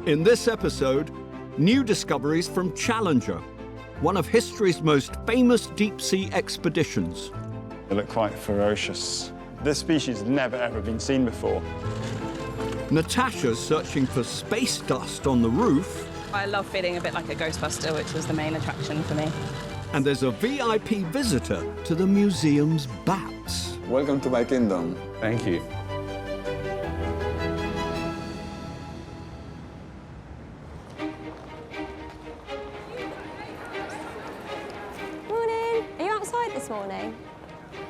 In this episode, new discoveries from Challenger, one of history's most famous deep-sea expeditions. They look quite ferocious. This species has never ever been seen before. Natasha's searching for space dust on the roof. I love feeling a bit like a Ghostbuster, which was the main attraction for me. And there's a VIP visitor to the museum's bats. Welcome to my kingdom. Thank you. Morning. Are you outside this morning?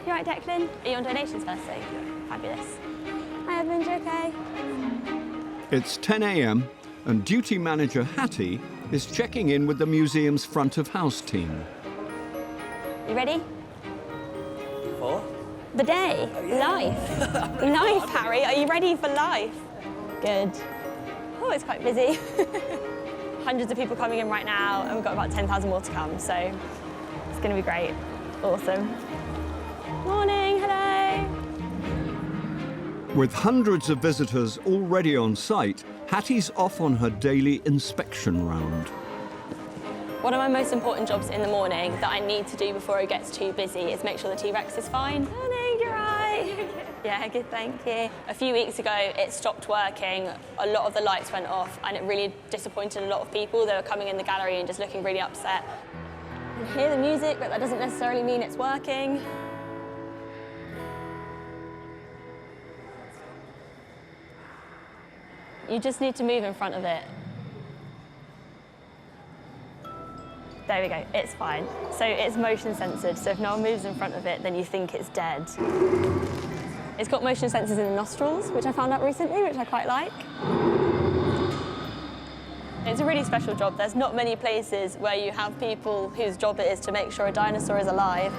You right, Declan? Are you on donations first thing? Fabulous. Hi, Edmund, you okay? It's 10 a.m. and duty manager Hattie is checking in with the museum's front of house team. You ready? For? The day. Oh, yeah. Life. Life, Harry. Are you ready for life? Good. Oh, it's quite busy. Hundreds of people coming in right now, and we've got about 10,000 more to come, so it's going to be great. Awesome. Morning, hello. With hundreds of visitors already on site, Hattie's off on her daily inspection round. One of my most important jobs in the morning that I need to do before it gets too busy is make sure the T-Rex is fine. Morning, you're right. Yeah, good, thank you. A few weeks ago, it stopped working. A lot of the lights went off, and it really disappointed a lot of people. They were coming in the gallery and just looking really upset. You can hear the music, but that doesn't necessarily mean it's working. You just need to move in front of it. There we go, it's fine. So it's motion censored, so if no one moves in front of it, then you think it's dead. It's got motion sensors in the nostrils, which I found out recently, which I quite like. It's a really special job. There's not many places where you have people whose job it is to make sure a dinosaur is alive.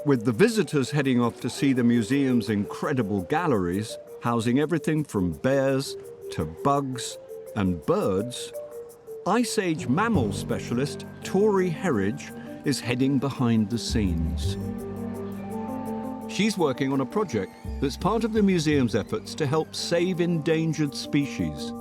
With the visitors heading off to see the museum's incredible galleries, housing everything from bears to bugs and birds, Ice Age mammal specialist Tori Herridge is heading behind the scenes. She's working on a project that's part of the museum's efforts to help save endangered species.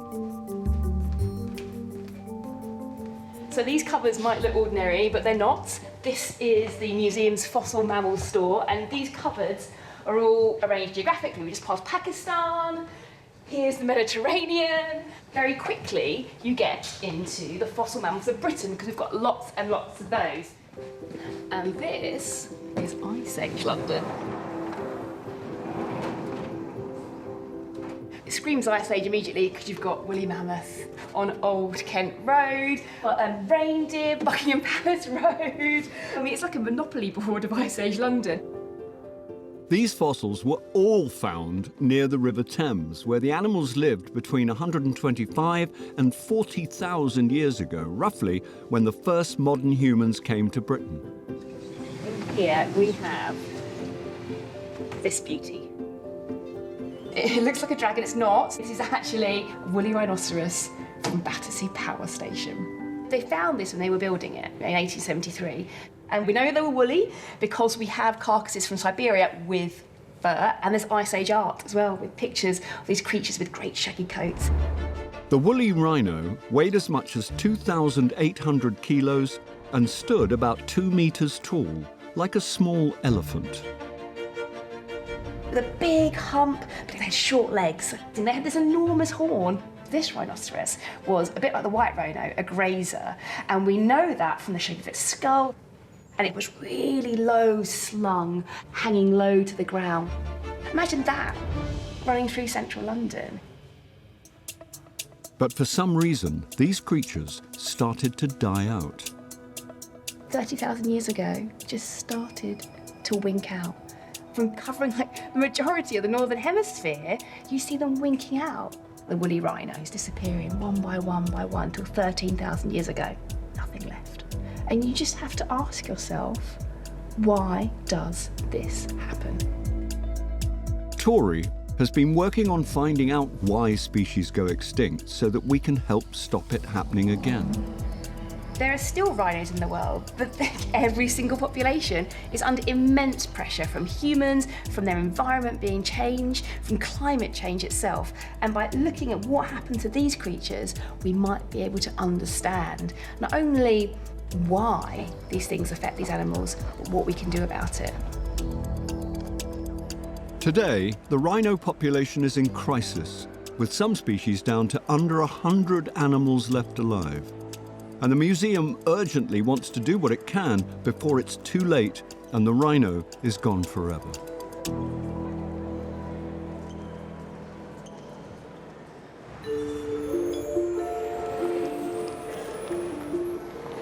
So these cupboards might look ordinary, but they're not. This is the museum's fossil mammal store, and these cupboards are all arranged geographically. We just passed Pakistan, here's the Mediterranean. Very quickly, you get into the fossil mammals of Britain, because we've got lots and lots of those. And this is Ice Age London. It screams Ice Age immediately because you've got woolly mammoth on Old Kent Road, reindeer, Buckingham Palace Road. I mean, it's like a monopoly board of Ice Age London. These fossils were all found near the River Thames, where the animals lived between 125 and 40,000 years ago, roughly when the first modern humans came to Britain. Here we have this beauty. It looks like a dragon, it's not. This is actually a woolly rhinoceros from Battersea Power Station. They found this when they were building it in 1873. And we know they were woolly because we have carcasses from Siberia with fur, and there's Ice Age art as well, with pictures of these creatures with great shaggy coats. The woolly rhino weighed as much as 2,800 kilos and stood about 2 meters tall, like a small elephant. With a big hump, but they had short legs, and they had this enormous horn. This rhinoceros was a bit like the white rhino, a grazer, and we know that from the shape of its skull. And it was really low slung, hanging low to the ground. Imagine that, running through central London. But for some reason, these creatures started to die out. 30,000 years ago, just started to wink out. From covering like the majority of the northern hemisphere, you see them winking out. The woolly rhinos disappearing one by one till 13,000 years ago. Nothing left. And you just have to ask yourself, why does this happen? Tori has been working on finding out why species go extinct so that we can help stop it happening again. There are still rhinos in the world, but every single population is under immense pressure from humans, from their environment being changed, from climate change itself. And by looking at what happened to these creatures, we might be able to understand not only why these things affect these animals, but what we can do about it. Today, the rhino population is in crisis, with some species down to under 100 animals left alive. And the museum urgently wants to do what it can before it's too late and the rhino is gone forever.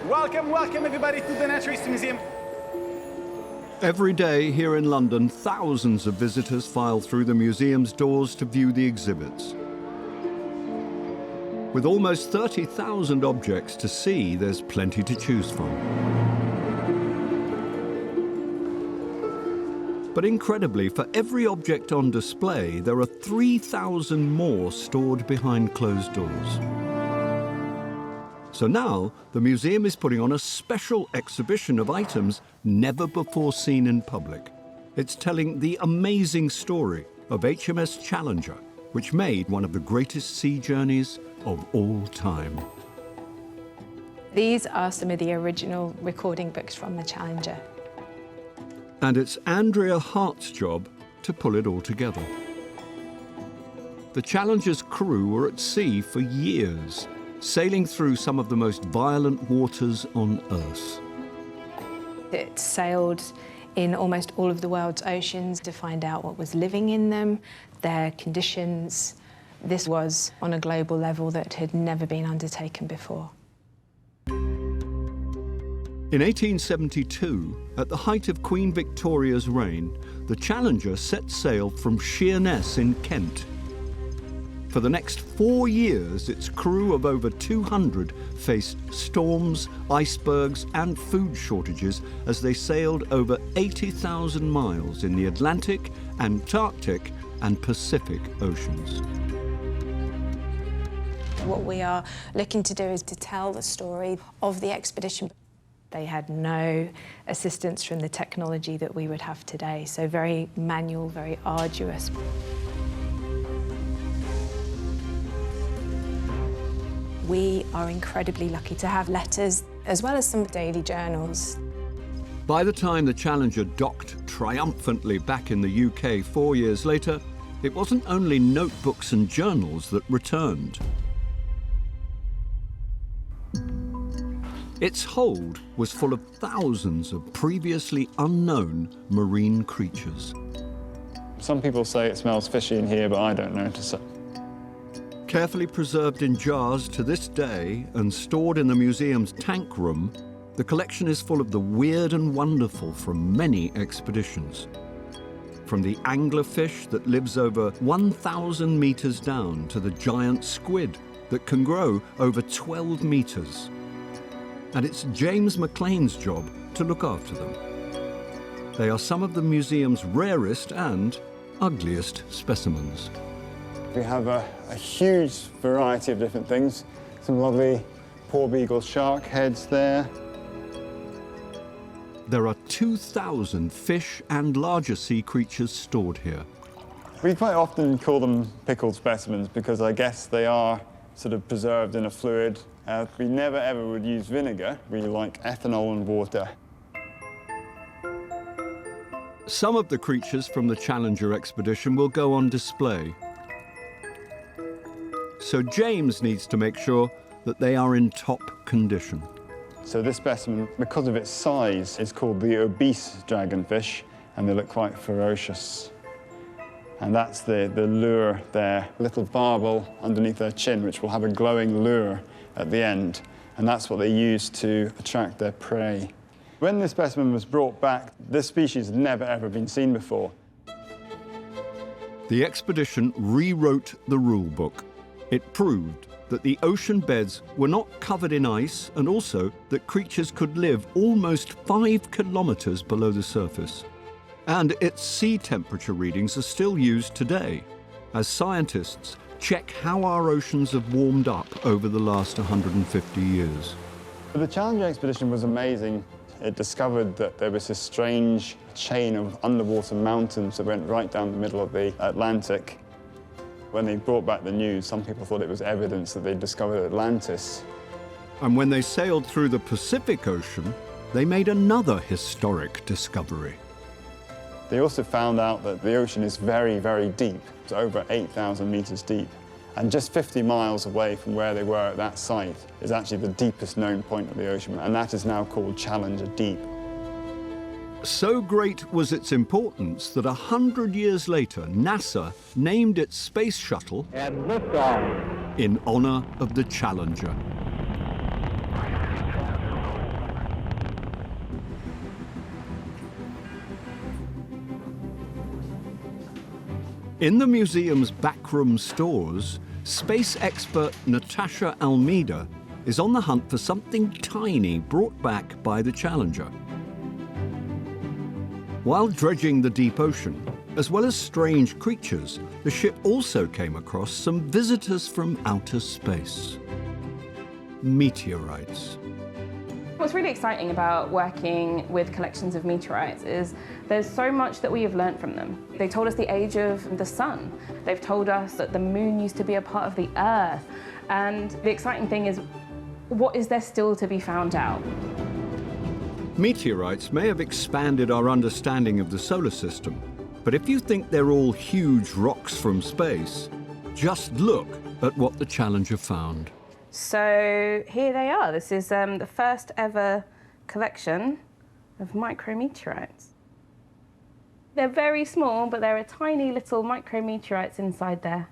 Welcome everybody to the Natural History Museum. Every day here in London, thousands of visitors file through the museum's doors to view the exhibits. With almost 30,000 objects to see, there's plenty to choose from. But incredibly, for every object on display, there are 3,000 more stored behind closed doors. So now, the museum is putting on a special exhibition of items never before seen in public. It's telling the amazing story of HMS Challenger, which made one of the greatest sea journeys of all time. These are some of the original recording books from the Challenger. And it's Andrea Hart's job to pull it all together. The Challenger's crew were at sea for years, sailing through some of the most violent waters on Earth. It sailed in almost all of the world's oceans to find out what was living in them, their conditions. This was on a global level that had never been undertaken before. In 1872, at the height of Queen Victoria's reign, the Challenger set sail from Sheerness in Kent. For the next 4 years, its crew of over 200 faced storms, icebergs, and food shortages as they sailed over 80,000 miles in the Atlantic, Antarctic, and Pacific Oceans. What we are looking to do is to tell the story of the expedition. They had no assistance from the technology that we would have today, so very manual, very arduous. We are incredibly lucky to have letters, as well as some daily journals. By the time the Challenger docked triumphantly back in the UK 4 years later, it wasn't only notebooks and journals that returned. Its hold was full of thousands of previously unknown marine creatures. Some people say it smells fishy in here, but I don't notice it. Carefully preserved in jars to this day and stored in the museum's tank room, the collection is full of the weird and wonderful from many expeditions. From the anglerfish that lives over 1,000 meters down to the giant squid that can grow over 12 meters. And it's James McLean's job to look after them. They are some of the museum's rarest and ugliest specimens. We have a huge variety of different things. Some lovely porbeagle shark heads there. There are 2,000 fish and larger sea creatures stored here. We quite often call them pickled specimens because I guess they are sort of preserved in a fluid. We never ever would use vinegar. We like ethanol and water. Some of the creatures from the Challenger expedition will go on display. So James needs to make sure that they are in top condition. So this specimen, because of its size, is called the obese dragonfish, and they look quite ferocious. And that's the lure there, a little barbel underneath their chin, which will have a glowing lure at the end. And that's what they use to attract their prey. When this specimen was brought back, this species had never ever been seen before. The expedition rewrote the rule book. It proved that the ocean beds were not covered in ice and also that creatures could live almost 5 kilometers below the surface. And its sea temperature readings are still used today as scientists check how our oceans have warmed up over the last 150 years. But the Challenger expedition was amazing. It discovered that there was this strange chain of underwater mountains that went right down the middle of the Atlantic. When they brought back the news, some people thought it was evidence that they'd discovered Atlantis. And when they sailed through the Pacific Ocean, they made another historic discovery. They also found out that the ocean is very, very deep. It's over 8,000 meters deep. And just 50 miles away from where they were at that site is actually the deepest known point of the ocean, and that is now called Challenger Deep. So great was its importance that 100 years later, NASA named its space shuttle in honor of the Challenger. In the museum's backroom stores, space expert Natasha Almeida is on the hunt for something tiny brought back by the Challenger. While dredging the deep ocean, as well as strange creatures, the ship also came across some visitors from outer space. Meteorites. What's really exciting about working with collections of meteorites is there's so much that we have learned from them. They told us the age of the sun. They've told us that the moon used to be a part of the earth. And the exciting thing is, what is there still to be found out? Meteorites may have expanded our understanding of the solar system, but if you think they're all huge rocks from space, just look at what the Challenger found. So here they are. This is the first ever collection of micrometeorites. They're very small, but there are tiny little micrometeorites inside there.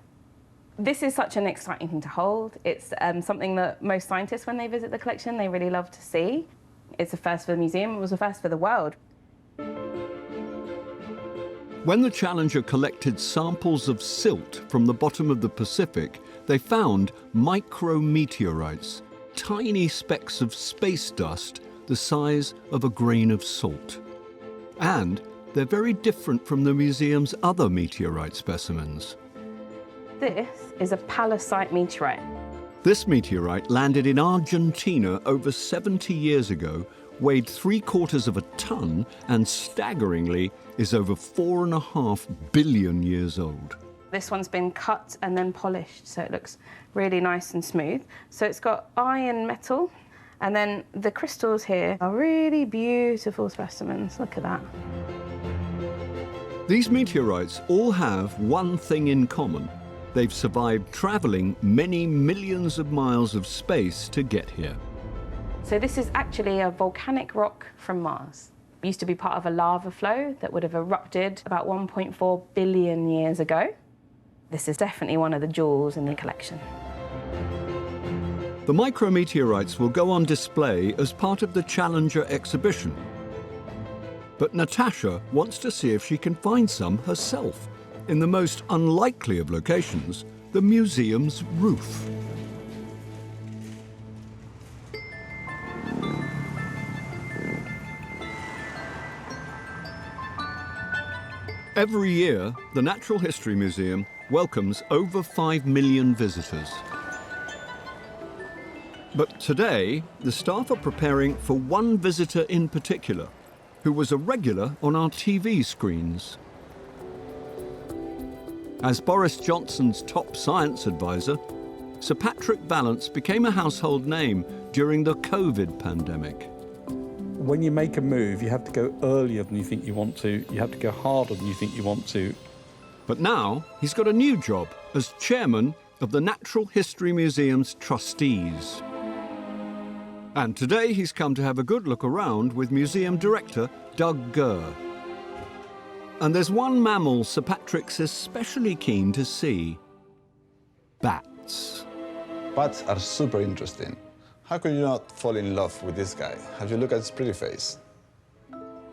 This is such an exciting thing to hold. It's something that most scientists, when they visit the collection, they really love to see. It's a first for the museum, it was a first for the world. When the Challenger collected samples of silt from the bottom of the Pacific, they found micrometeorites, tiny specks of space dust the size of a grain of salt. And they're very different from the museum's other meteorite specimens. This is a pallasite meteorite. This meteorite landed in Argentina over 70 years ago, weighed 3/4 of a ton, and staggeringly is over 4.5 billion years old. This one's been cut and then polished, so it looks really nice and smooth. So it's got iron metal, and then the crystals here are really beautiful specimens. Look at that. These meteorites all have one thing in common. They've survived travelling many millions of miles of space to get here. So this is actually a volcanic rock from Mars. It used to be part of a lava flow that would have erupted about 1.4 billion years ago. This is definitely one of the jewels in the collection. The micrometeorites will go on display as part of the Challenger exhibition. But Natasha wants to see if she can find some herself, in the most unlikely of locations, the museum's roof. Every year, the Natural History Museum welcomes over 5 million visitors. But today, the staff are preparing for one visitor in particular, who was a regular on our TV screens. As Boris Johnson's top science advisor, Sir Patrick Vallance became a household name during the COVID pandemic. When you make a move, you have to go earlier than you think you want to. You have to go harder than you think you want to. But now he's got a new job as chairman of the Natural History Museum's trustees. And today he's come to have a good look around with museum director Doug Gurr. And there's one mammal Sir Patrick's especially keen to see: bats. Bats are super interesting. How could you not fall in love with this guy? Have you looked at his pretty face?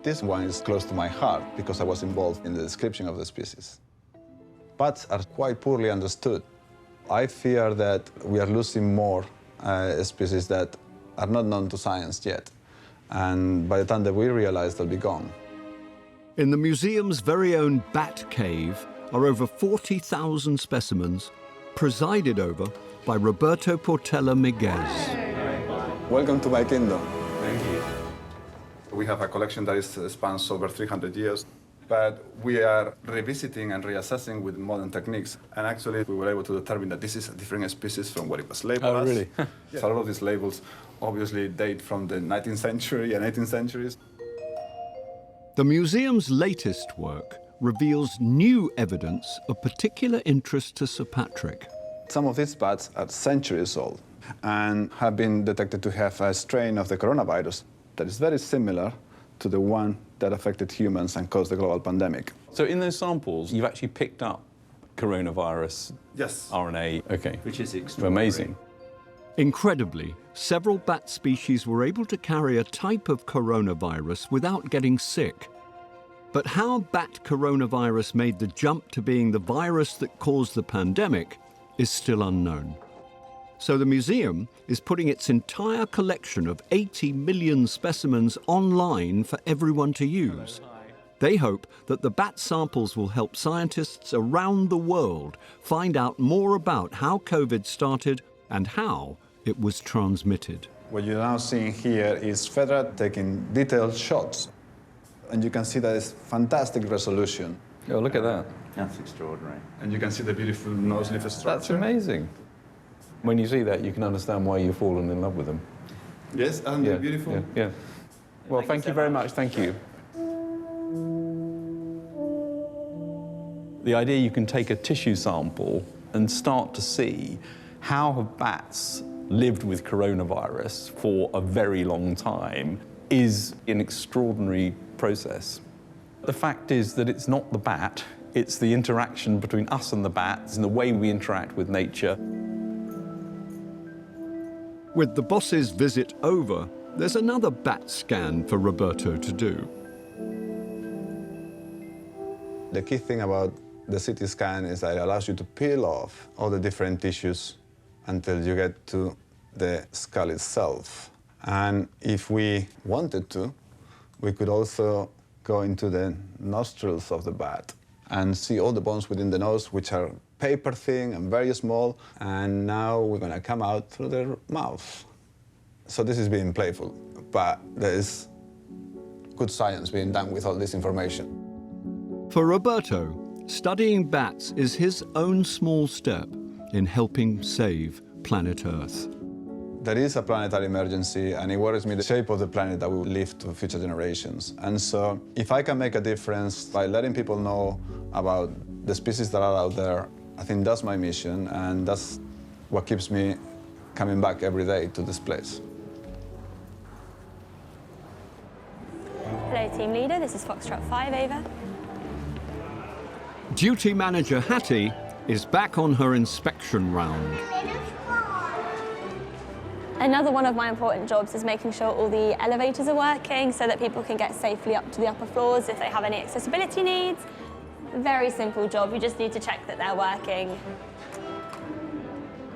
This one is close to my heart because I was involved in the description of the species. Bats are quite poorly understood. I fear that we are losing more species that are not known to science yet. And by the time that we realize, they'll be gone. In the museum's very own bat cave are over 40,000 specimens, presided over by Roberto Portela Miguez. Welcome to my kingdom. Thank you. We have a collection that spans over 300 years, but we are revisiting and reassessing with modern techniques. And actually, we were able to determine that this is a different species from what it was labeled as. Really? So a lot of these labels obviously date from the 19th century and 18th centuries. The museum's latest work reveals new evidence of particular interest to Sir Patrick. Some of these bats are centuries old and have been detected to have a strain of the coronavirus that is very similar to the one that affected humans and caused the global pandemic. So in those samples, you've actually picked up coronavirus Yes. RNA. Okay. Which is extraordinary. Amazing. Incredibly, several bat species were able to carry a type of coronavirus without getting sick. But how bat coronavirus made the jump to being the virus that caused the pandemic is still unknown. So the museum is putting its entire collection of 80 million specimens online for everyone to use. They hope that the bat samples will help scientists around the world find out more about how COVID started and how it was transmitted. What you're now seeing here is Fedra taking detailed shots. And you can see that it's fantastic resolution. Oh, look at that. That's extraordinary. And you can see the beautiful nose leaf structure. That's amazing. When you see that, you can understand why you've fallen in love with them. Yes, and they're beautiful. Yeah. Well, thank you very much. Thank you. The idea you can take a tissue sample and start to see how have bats lived with coronavirus for a very long time is an extraordinary process. The fact is that it's not the bat, it's the interaction between us and the bats and the way we interact with nature. With the boss's visit over, there's another bat scan for Roberto to do. The key thing about the CT scan is that it allows you to peel off all the different tissues until you get to the skull itself. And if we wanted to, we could also go into the nostrils of the bat and see all the bones within the nose, which are paper thin and very small, and now we're going to come out through their mouth. So this is being playful, but there is good science being done with all this information. For Roberto, studying bats is his own small step in helping save planet Earth. There is a planetary emergency, and it worries me the shape of the planet that we will leave to future generations. And so if I can make a difference by letting people know about the species that are out there, I think that's my mission, and that's what keeps me coming back every day to this place. Hello, team leader. This is Foxtrot 5, Ava. Duty manager Hattie is back on her inspection round. Another one of my important jobs is making sure all the elevators are working so that people can get safely up to the upper floors if they have any accessibility needs. Very simple job, you just need to check that they're working.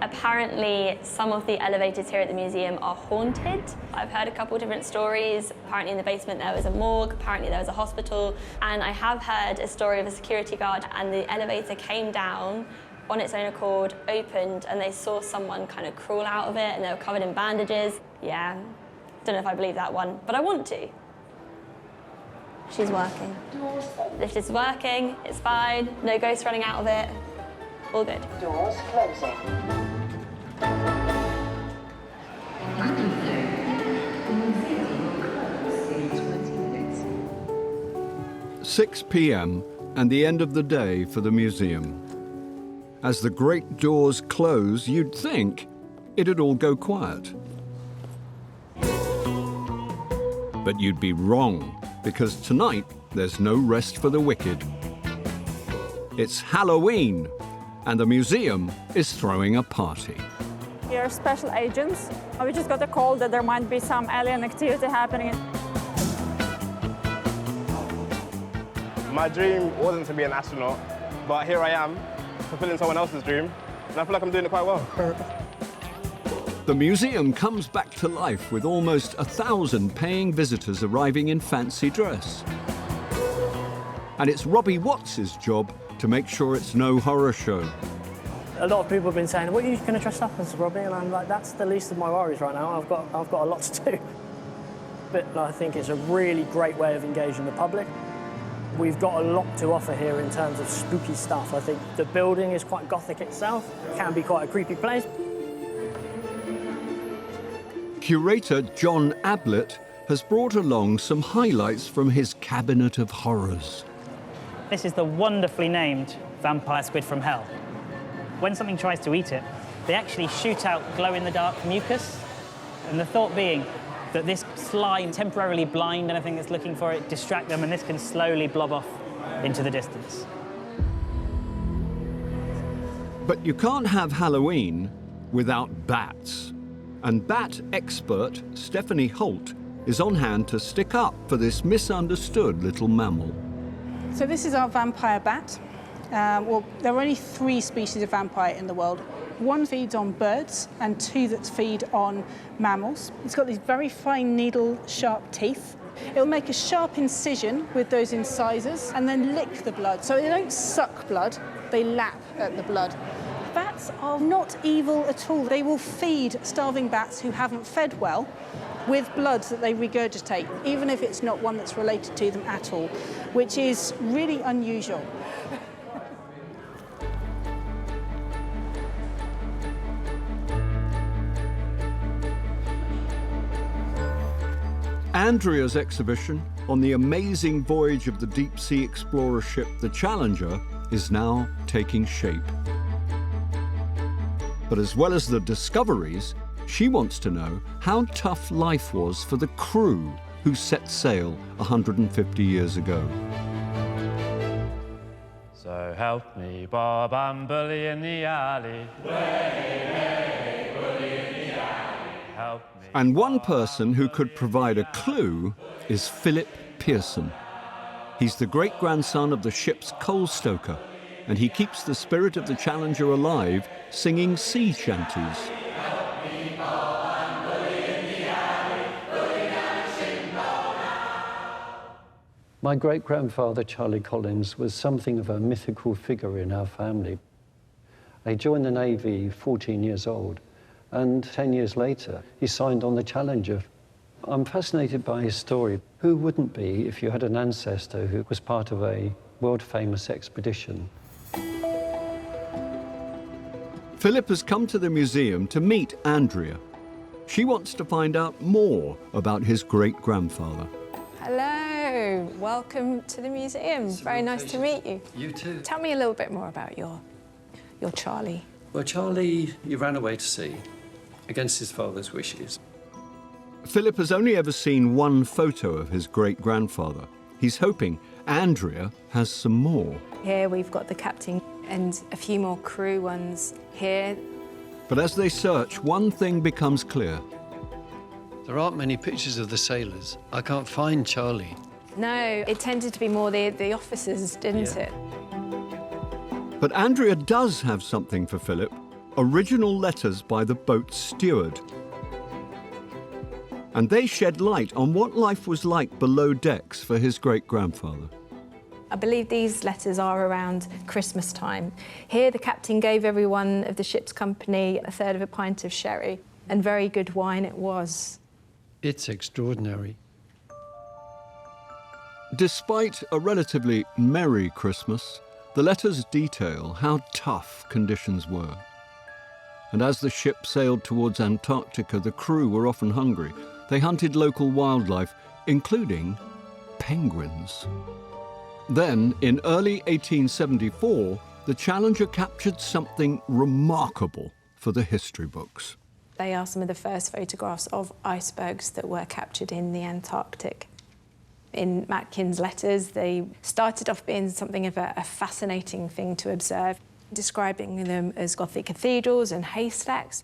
Apparently, some of the elevators here at the museum are haunted. I've heard a couple different stories. Apparently in the basement there was a morgue, apparently there was a hospital, and I have heard a story of a security guard and the elevator came down on its own accord, opened, and they saw someone kind of crawl out of it and they were covered in bandages. Yeah, don't know if I believe that one, but I want to. She's working. Lift is working, it's fine, no ghosts running out of it, all good. Doors closing. 6 p.m. and the end of the day for the museum. As the great doors close, you'd think it'd all go quiet. But you'd be wrong, because tonight there's no rest for the wicked. It's Halloween, and the museum is throwing a party. We are special agents. We just got a call that there might be some alien activity happening. My dream wasn't to be an astronaut, but here I am, fulfilling someone else's dream, and I feel like I'm doing it quite well. The museum comes back to life with almost 1,000 paying visitors arriving in fancy dress. And it's Robbie Watts' job to make sure it's no horror show. A lot of people have been saying, "What are you going to dress up as, Robbie?" And I'm like, "That's the least of my worries right now. I've got a lot to do." But I think it's a really great way of engaging the public. We've got a lot to offer here in terms of spooky stuff. I think the building is quite gothic itself. It can be quite a creepy place. Curator John Ablett has brought along some highlights from his cabinet of horrors. This is the wonderfully named vampire squid from hell. When something tries to eat it, they actually shoot out glow-in-the-dark mucus, and the thought being that this slime temporarily blind anything that's looking for it, distract them, and this can slowly blob off into the distance. But you can't have Halloween without bats. And bat expert Stephanie Holt is on hand to stick up for this misunderstood little mammal. So this is our vampire bat. Well, there are only 3 species of vampire in the world. 1 feeds on birds and 2 that feed on mammals. It's got these very fine needle sharp teeth. It'll make a sharp incision with those incisors and then lick the blood. So they don't suck blood, they lap at the blood. Bats are not evil at all. They will feed starving bats who haven't fed well with blood that they regurgitate, even if it's not one that's related to them at all, which is really unusual. Andrea's exhibition on the amazing voyage of the deep-sea explorer ship, the Challenger, is now taking shape. But as well as the discoveries, she wants to know how tough life was for the crew who set sail 150 years ago. So help me, Bob, I'm bully in the alley. Way, bully in the alley. Help me. And one person who could provide a clue is Philip Pearson. He's the great-grandson of the ship's coal stoker, and he keeps the spirit of the Challenger alive, singing sea shanties. My great-grandfather, Charlie Collins, was something of a mythical figure in our family. He joined the Navy 14 years old, and 10 years later, he signed on the Challenger. I'm fascinated by his story. Who wouldn't be if you had an ancestor who was part of a world-famous expedition? Philip has come to the museum to meet Andrea. She wants to find out more about his great-grandfather. Hello, welcome to the museum. Very nice to meet you. You too. Tell me a little bit more about your Charlie. Well, Charlie, he ran away to sea against his father's wishes. Philip has only ever seen one photo of his great-grandfather. He's hoping Andrea has some more. Here we've got the captain and a few more crew ones here. But as they search, one thing becomes clear. There aren't many pictures of the sailors. I can't find Charlie. No, it tended to be more the officers, didn't it? But Andrea does have something for Philip, original letters by the boat's steward. And they shed light on what life was like below decks for his great-grandfather. I believe these letters are around Christmas time. Here, the captain gave every one of the ship's company a third of a pint of sherry, and very good wine it was. It's extraordinary. Despite a relatively merry Christmas, the letters detail how tough conditions were. And as the ship sailed towards Antarctica, the crew were often hungry. They hunted local wildlife, including penguins. Then, in early 1874, the Challenger captured something remarkable for the history books. They are some of the first photographs of icebergs that were captured in the Antarctic. In Matkin's letters, they started off being something of a fascinating thing to observe, describing them as Gothic cathedrals and haystacks.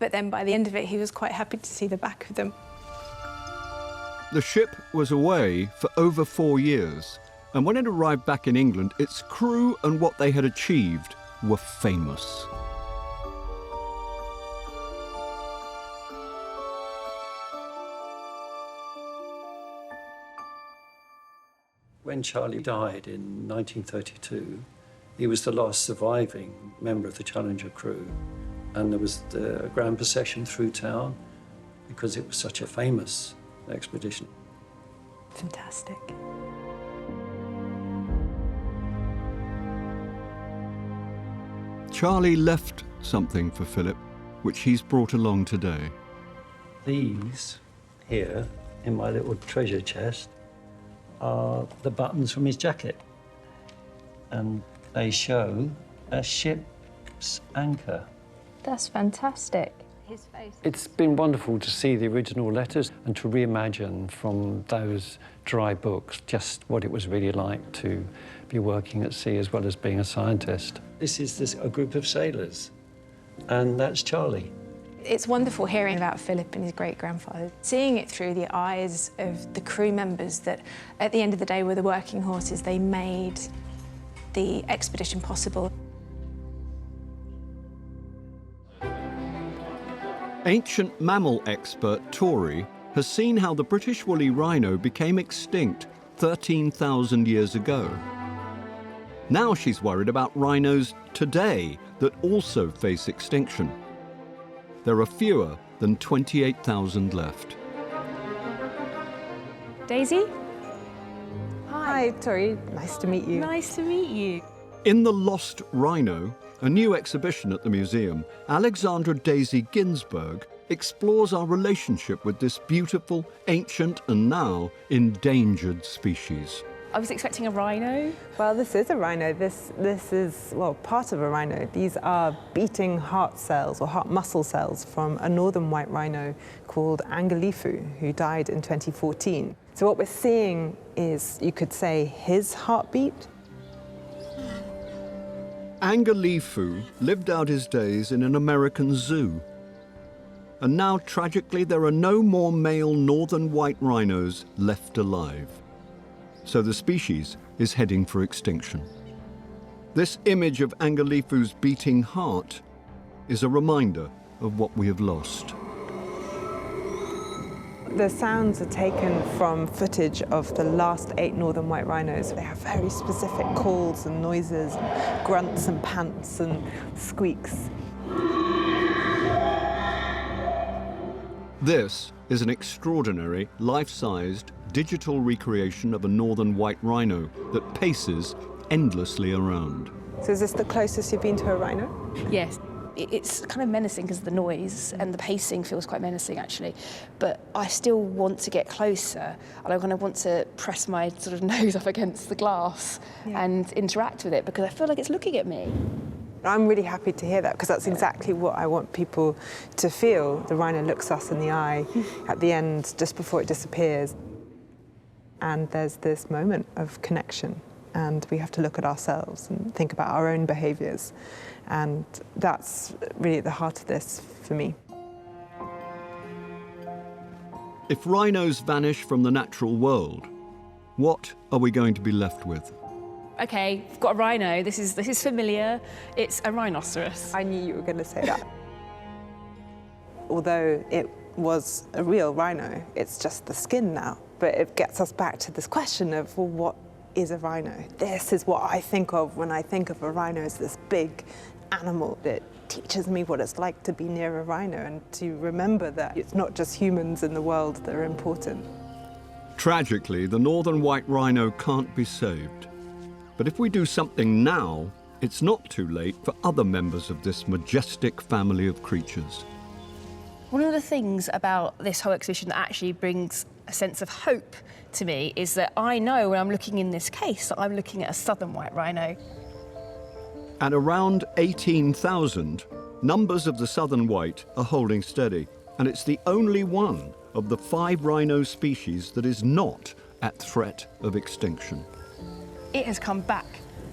But then by the end of it, he was quite happy to see the back of them. The ship was away for over 4 years, and when it arrived back in England, its crew and what they had achieved were famous. When Charlie died in 1932, He was the last surviving member of the Challenger crew, and there was the grand procession through town because it was such a famous expedition. Fantastic. Charlie left something for Philip, which he's brought along today. These here, in my little treasure chest, are the buttons from his jacket. And they show a ship's anchor. That's fantastic. His face. It's been wonderful to see the original letters and to reimagine from those dry books just what it was really like to be working at sea as well as being a scientist. This is a group of sailors, and that's Charlie. It's wonderful hearing about Philip and his great-grandfather, seeing it through the eyes of the crew members that, at the end of the day, were the working horses. They made the expedition possible. Ancient mammal expert Tori has seen how the British woolly rhino became extinct 13,000 years ago. Now she's worried about rhinos today that also face extinction. There are fewer than 28,000 left. Daisy? Hi, Tori. Nice to meet you. Nice to meet you. In The Lost Rhino, a new exhibition at the museum, Alexandra Daisy Ginsberg explores our relationship with this beautiful, ancient and now endangered species. I was expecting a rhino. Well, this is a rhino. This is, well, part of a rhino. These are beating heart cells or heart muscle cells from a northern white rhino called Angalifu, who died in 2014. So what we're seeing is, you could say, his heartbeat. Angalifu lived out his days in an American zoo. And now, tragically, there are no more male northern white rhinos left alive. So the species is heading for extinction. This image of Angalifu's beating heart is a reminder of what we have lost. The sounds are taken from footage of the last 8 northern white rhinos. They have very specific calls and noises, and grunts and pants and squeaks. This is an extraordinary, life-sized, digital recreation of a northern white rhino that paces endlessly around. So is this the closest you've been to a rhino? Yes. It's kind of menacing because of the noise, and the pacing feels quite menacing, actually. But I still want to get closer, and I kind of want to press my sort of nose up against the glass and interact with it, because I feel like it's looking at me. I'm really happy to hear that, because that's exactly what I want people to feel. The rhino looks us in the eye at the end, just before it disappears. And there's this moment of connection, and we have to look at ourselves and think about our own behaviours. And that's really at the heart of this for me. If rhinos vanish from the natural world, what are we going to be left with? Okay, we've got a rhino. This is familiar. It's a rhinoceros. I knew you were going to say that. Although it was a real rhino, it's just the skin now. But it gets us back to this question of, well, what is a rhino? This is what I think of when I think of a rhino, as this big animal that teaches me what it's like to be near a rhino, and to remember that it's not just humans in the world that are important. Tragically, the northern white rhino can't be saved. But if we do something now, it's not too late for other members of this majestic family of creatures. One of the things about this whole exhibition that actually brings a sense of hope to me is that I know when I'm looking in this case that I'm looking at a southern white rhino. At around 18,000, numbers of the southern white are holding steady, and it's the only one of the 5 rhino species that is not at threat of extinction. It has come back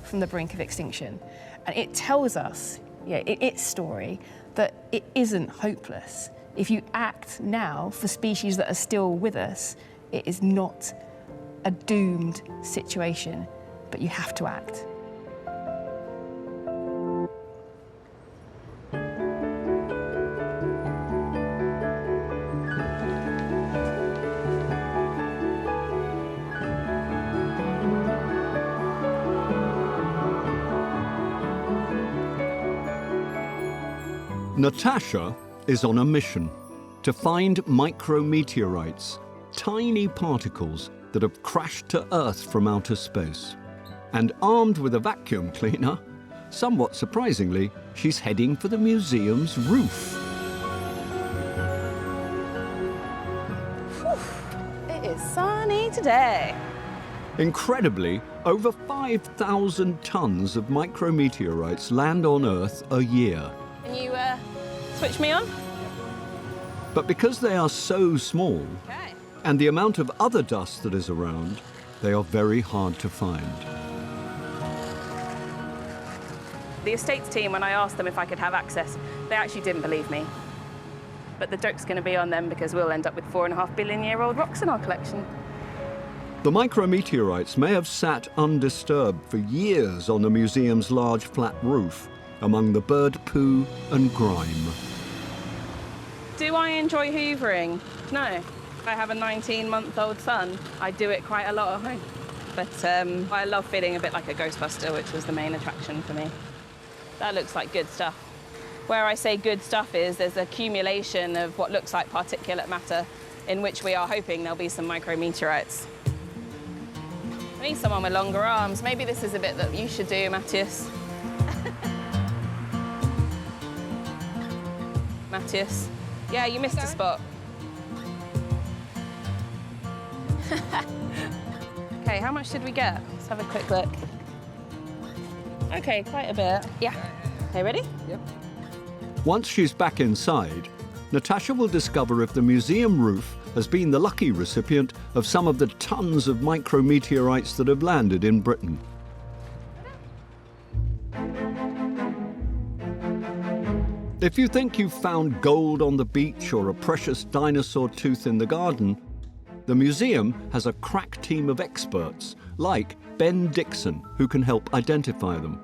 from the brink of extinction, and it tells us, in its story, that it isn't hopeless. If you act now for species that are still with us, it is not a doomed situation, but you have to act. Natasha is on a mission to find micrometeorites, tiny particles that have crashed to Earth from outer space. And armed with a vacuum cleaner, somewhat surprisingly, she's heading for the museum's roof. It is sunny today. Incredibly, over 5,000 tons of micrometeorites land on Earth a year. Can you switch me on? But because they are so small, and the amount of other dust that is around, they are very hard to find. The estates team, when I asked them if I could have access, they actually didn't believe me. But the joke's going to be on them because we'll end up with 4.5 billion-year-old rocks in our collection. The micrometeorites may have sat undisturbed for years on the museum's large flat roof, among the bird poo and grime. Do I enjoy hoovering? No. I have a 19-month-old son. I do it quite a lot at home. But I love feeling a bit like a Ghostbuster, which was the main attraction for me. That looks like good stuff. Where I say good stuff is there's accumulation of what looks like particulate matter in which we are hoping there'll be some micrometeorites. I need someone with longer arms. Maybe this is a bit that you should do, Matthias. Matthias. Yeah, you missed a spot. Okay, how much did we get? Let's have a quick look. Okay, quite a bit. Yeah. Okay, ready? Yep. Once she's back inside, Natasha will discover if the museum roof has been the lucky recipient of some of the tons of micrometeorites that have landed in Britain. If you think you've found gold on the beach or a precious dinosaur tooth in the garden, the museum has a crack team of experts, like Ben Dixon, who can help identify them.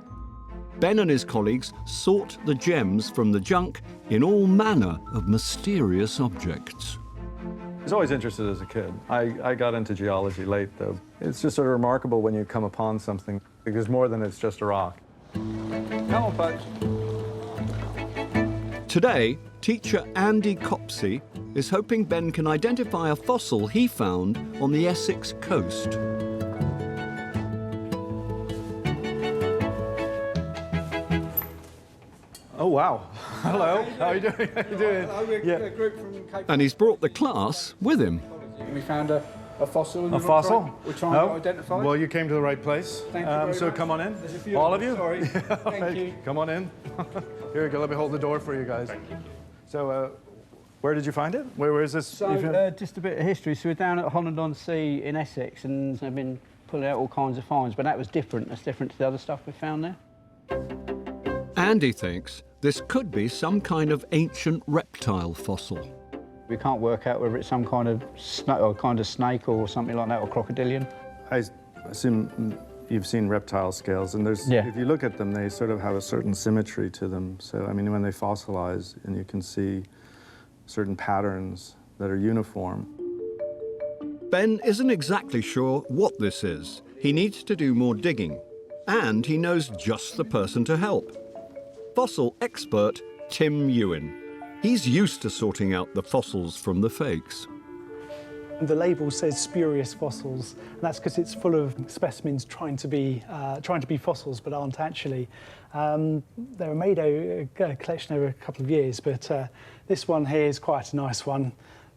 Ben and his colleagues sort the gems from the junk in all manner of mysterious objects. I was always interested as a kid. I got into geology late, though. It's just sort of remarkable when you come upon something, because more than it's just a rock. Come on, Pudge. Today, teacher Andy Copsey is hoping Ben can identify a fossil he found on the Essex coast. Oh, wow. Hello. How are you doing? How are you doing? We're a group from Cape. And he's brought the class with him. We found a fossil. A fossil? We're trying to identify. Well, you came to the right place. Thank you very so much. come on in. There's a few All of you? Sorry. Thank Thank you. Come on in. Here we go. Let me hold the door for you guys. Thank you. So, where did you find it? Where is this? So, just a bit of history. So we're down at Holland-on-Sea in Essex, and I've been pulling out all kinds of finds, but that was different. That's different to the other stuff we found there. Andy thinks this could be some kind of ancient reptile fossil. We can't work out whether it's some kind of snake or something like that, or crocodilian. I assume you've seen reptile scales, and there's, if you look at them, they sort of have a certain symmetry to them. So, I mean, when they fossilize, and you can see certain patterns that are uniform. Ben isn't exactly sure what this is. He needs to do more digging, and he knows just the person to help. Fossil expert Tim Ewan. He's used to sorting out the fossils from the fakes. The label says spurious fossils, and that's because it's full of specimens trying to be fossils but aren't actually. They were made a collection over a couple of years, but this one here is quite a nice one.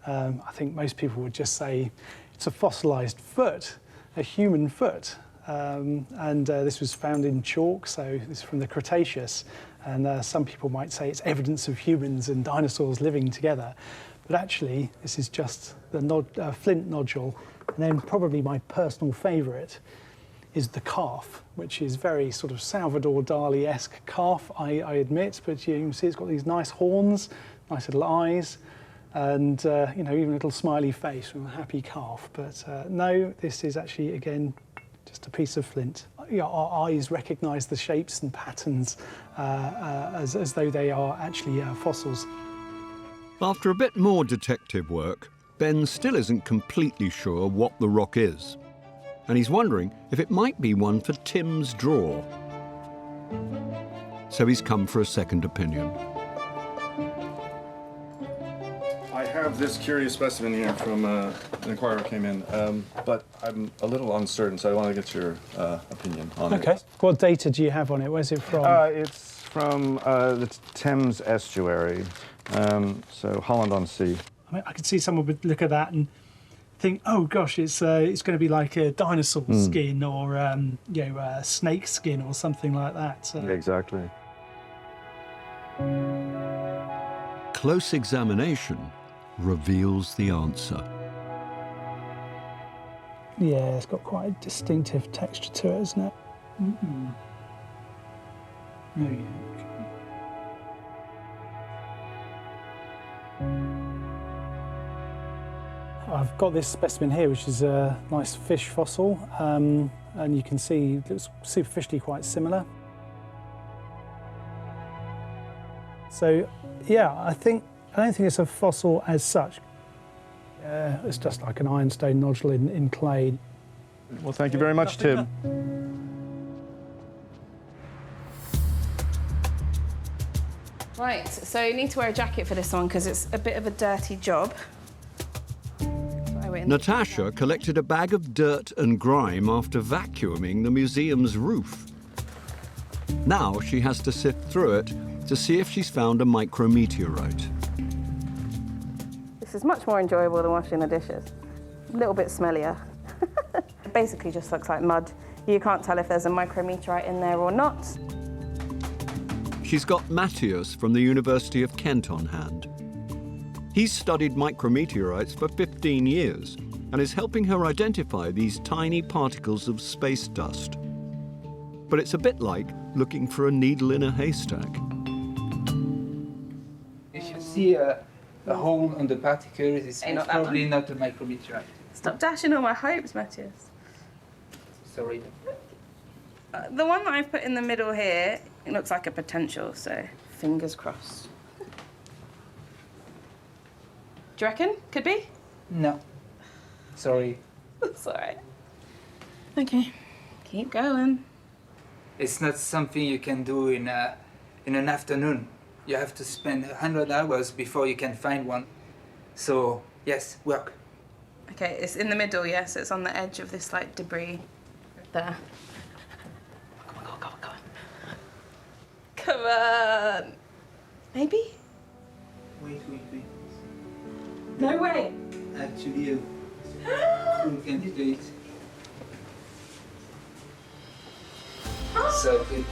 I think most people would just say it's a fossilised foot, a human foot. This was found in chalk, so this is from the Cretaceous. And some people might say it's evidence of humans and dinosaurs living together. But actually, this is just the flint nodule. And then probably my personal favourite is the calf, which is very sort of Salvador Dali-esque calf, I admit. But you can see it's got these nice horns, nice little eyes, and even a little smiley face from a happy calf. But no, this is actually, again, just a piece of flint. Our eyes recognise the shapes and patterns as though they are actually fossils. After a bit more detective work, Ben still isn't completely sure what the rock is. And he's wondering if it might be one for Tim's drawer. So he's come for a second opinion. have this curious specimen here from an inquirer came in, but I'm a little uncertain, so I want to get your opinion on it. Okay. What data do you have on it? Where's it from? It's from the Thames estuary, so Holland-on-Sea. I mean, I could see someone would look at that and think, oh gosh, it's going to be like a dinosaur skin or you know, a snake skin or something like that. So. Exactly. Close examination reveals the answer. Yeah, it's got quite a distinctive texture to it, isn't it? Mm-hmm. Oh, yeah. I've got this specimen here, which is a nice fish fossil, and you can see it looks superficially quite similar. So, yeah, I don't think it's a fossil as such. It's just like an ironstone nodule in clay. Well, thank you very much, Tim. Right, so you need to wear a jacket for this one because it's a bit of a dirty job. Natasha collected a bag of dirt and grime after vacuuming the museum's roof. Now she has to sift through it to see if she's found a micrometeorite. This is much more enjoyable than washing the dishes. A little bit smellier. It basically just looks like mud. You can't tell if there's a micrometeorite in there or not. She's got Matthias from the University of Kent on hand. He's studied micrometeorites for 15 years and is helping her identify these tiny particles of space dust. But it's a bit like looking for a needle in a haystack. If you see a hole on the particles, it's probably not a micrometeorite. Stop dashing all my hopes, Matthias. Sorry. The one that I've put in the middle here, it looks like a potential, so fingers crossed. Do you reckon? Could be? No. Sorry. It's all right. Okay, keep going. It's not something you can do in an afternoon. You have to spend 100 hours before you can find one. So, yes, work. Okay, it's in the middle, yes. It's on the edge of this, like, debris there. Come on, come on, come on. Come on. Maybe? Wait. No way. Actually, a cool candidate. So good.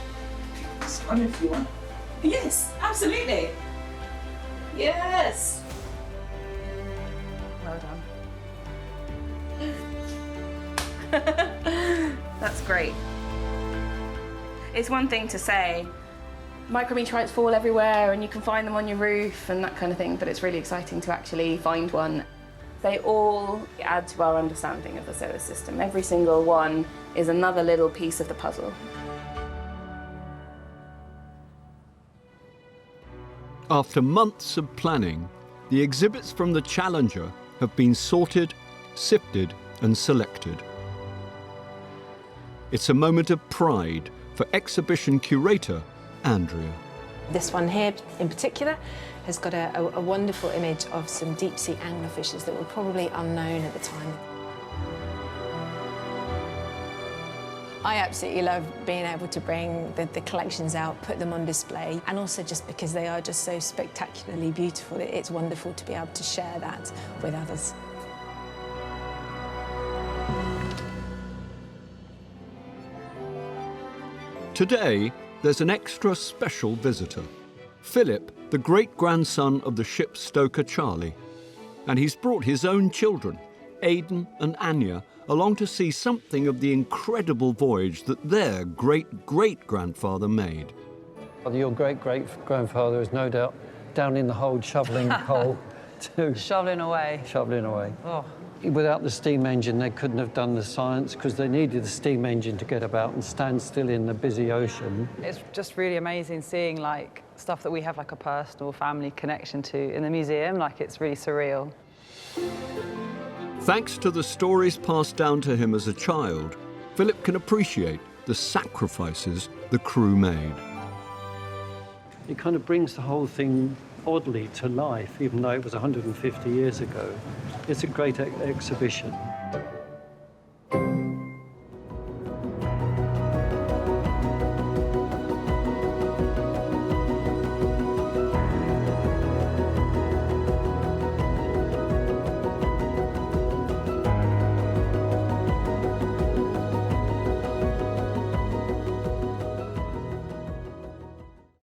This one if you want. Yes, absolutely. Yes. Well done. That's great. It's one thing to say, micrometeorites fall everywhere and you can find them on your roof and that kind of thing, but it's really exciting to actually find one. They all add to our understanding of the solar system. Every single one is another little piece of the puzzle. After months of planning, the exhibits from the Challenger have been sorted, sifted and selected. It's a moment of pride for exhibition curator Andrea. This one here in particular has got a wonderful image of some deep-sea anglerfishes that were probably unknown at the time. I absolutely love being able to bring the collections out, put them on display, and also just because they are just so spectacularly beautiful, it's wonderful to be able to share that with others. Today, there's an extra special visitor. Philip, the great-grandson of the ship stoker Charlie. And he's brought his own children, Aidan and Anya, along to see something of the incredible voyage that their great-great-grandfather made. Your great-great-grandfather is no doubt down in the hold shoveling coal too. Shoveling away. Shoveling away. Oh. Without the steam engine, they couldn't have done the science because they needed the steam engine to get about and stand still in the busy ocean. It's just really amazing seeing like stuff that we have like a personal family connection to in the museum. Like it's really surreal. Thanks to the stories passed down to him as a child, Philip can appreciate the sacrifices the crew made. It kind of brings the whole thing oddly to life, even though it was 150 years ago. It's a great exhibition.